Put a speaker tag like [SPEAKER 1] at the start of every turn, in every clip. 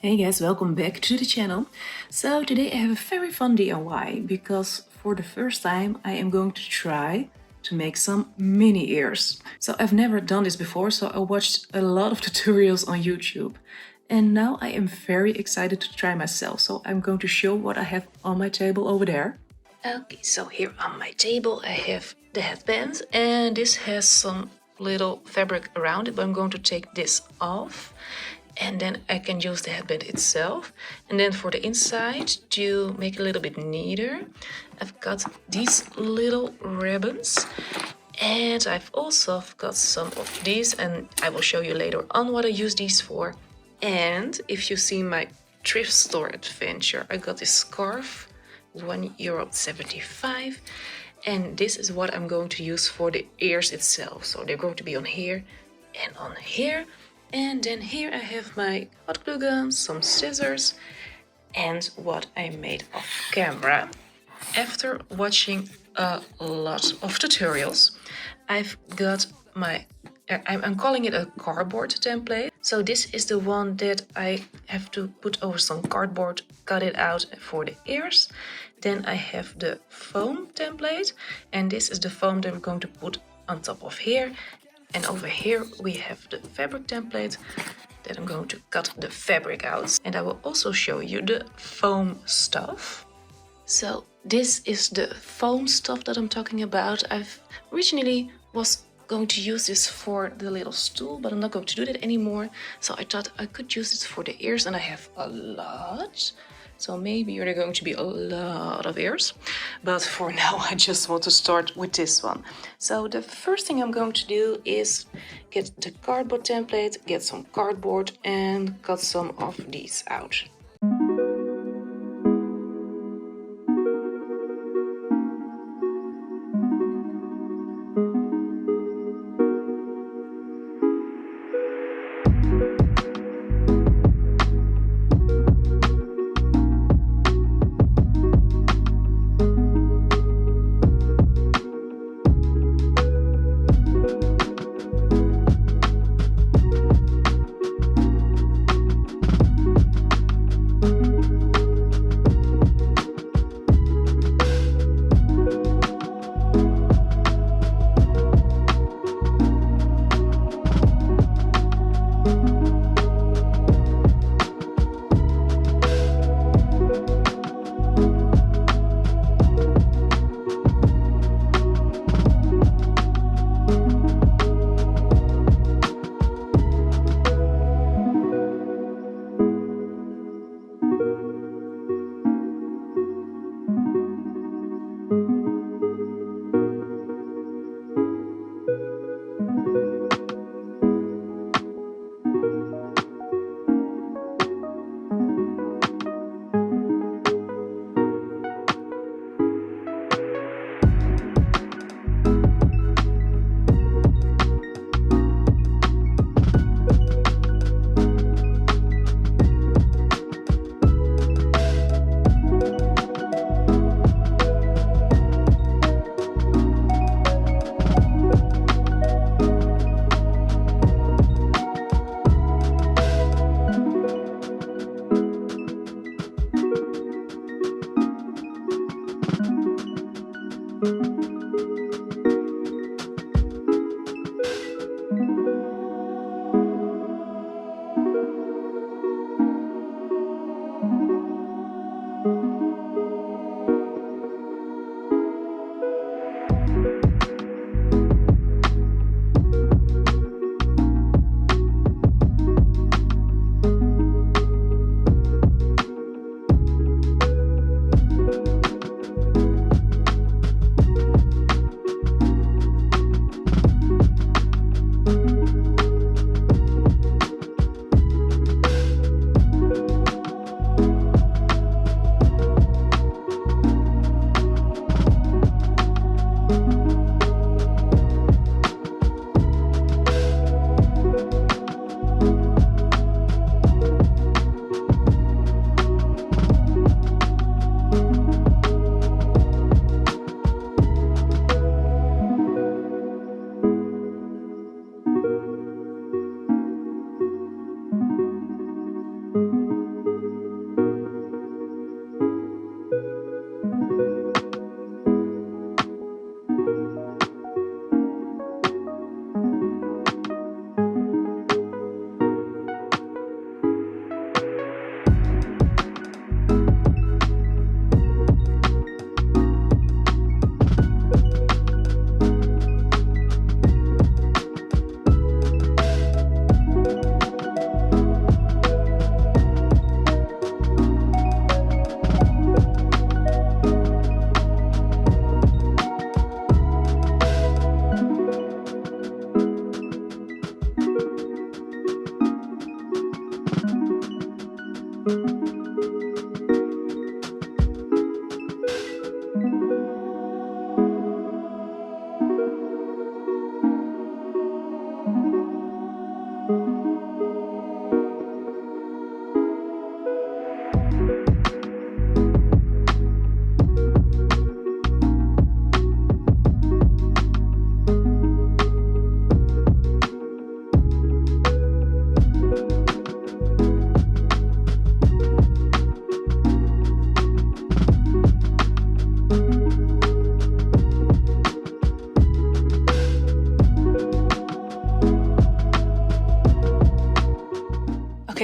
[SPEAKER 1] Hey guys, welcome back to the channel. So today I have a very fun DIY because for the first time I am going to try to make some mini ears. So I've never done this before, so I watched a lot of tutorials on YouTube. And now I am very excited to try myself, so I'm going to show what I have on my table over there. Okay, so here on my table I have the headband, and this has some little fabric around it, but I'm going to take this off. And then I can use the headband itself. And then for the inside, to make it a little bit neater, I've got these little ribbons. And I've also got some of these, and I will show you later on what I use these for. And if you see my thrift store adventure, I got this scarf, €1.75. And this is what I'm going to use for the ears itself. So they're going to be on here and on here. And then here I have my hot glue gun, some scissors, and what I made off camera. After watching a lot of tutorials, I've got my, I'm calling it a cardboard template. So this is the one that I have to put over some cardboard, cut it out for the ears. Then I have the foam template, and this is the foam that we're going to put on top of here. And over here we have the fabric template that I'm going to cut the fabric out. And I will also show you the foam stuff. So this is the foam stuff that I'm talking about. I've originally was going to use this for the little stool, but I'm not going to do that anymore. So I thought I could use it for the ears, and I have a lot. So maybe there are going to be a lot of ears, but for now I just want to start with this one. So the first thing I'm going to do is get the cardboard template, get some cardboard, and cut some of these out.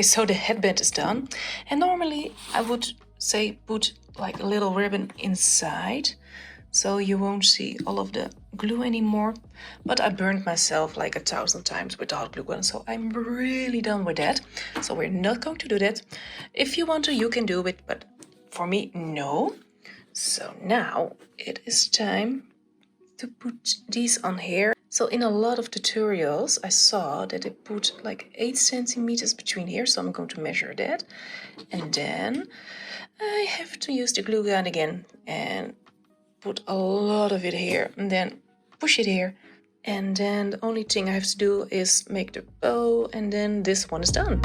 [SPEAKER 1] Okay, so the headband is done, and normally I would say put like a little ribbon inside so you won't see all of the glue anymore, but I burned myself like 1,000 times with the hot glue gun, so I'm really done with that. So we're not going to do that. If you want to, you can do it, but for me, no. So now it is time to put these on here. So in a lot of tutorials, I saw that they put like 8 centimeters between here, so I'm going to measure that. And then I have to use the glue gun again and put a lot of it here, and then push it here. And then the only thing I have to do is make the bow, and then this one is done.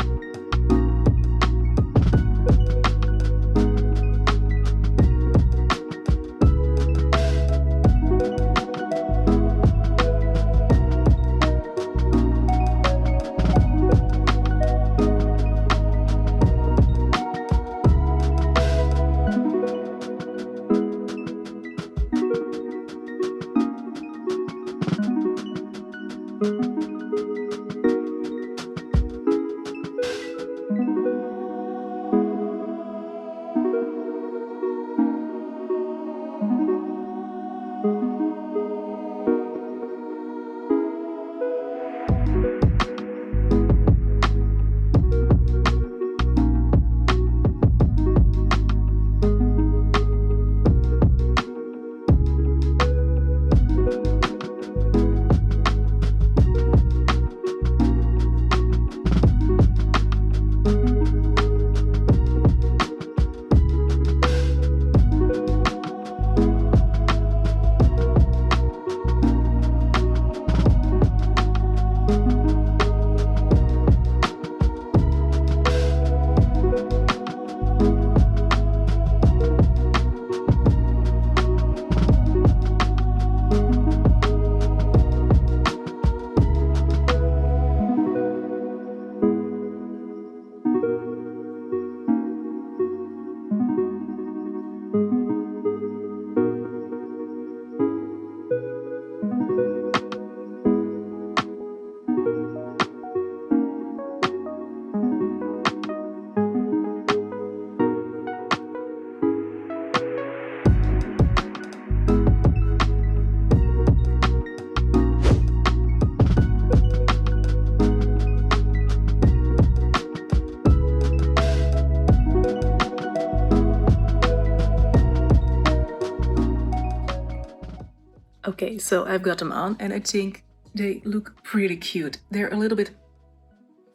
[SPEAKER 1] Okay, so I've got them on and I think they look pretty cute. They're a little bit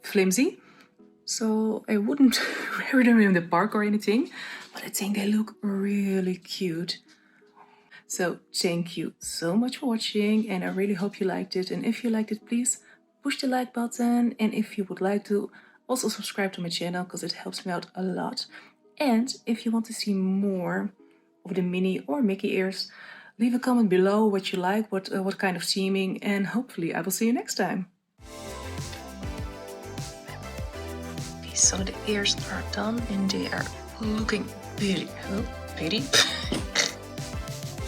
[SPEAKER 1] flimsy, so I wouldn't wear them in the park or anything, but I think they look really cute. So thank you so much for watching, and I really hope you liked it. And if you liked it, please push the like button, and if you would like to, also subscribe to my channel because it helps me out a lot. And if you want to see more of the Minnie or Mickey ears, leave a comment below what you like, what kind of theming, and hopefully I will see you next time. Okay, so the ears are done and they are looking pretty.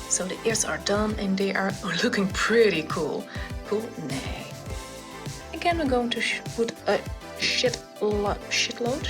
[SPEAKER 1] So the ears are done and they are looking pretty cool. Cool? Nay. Again, I'm going to put a shitload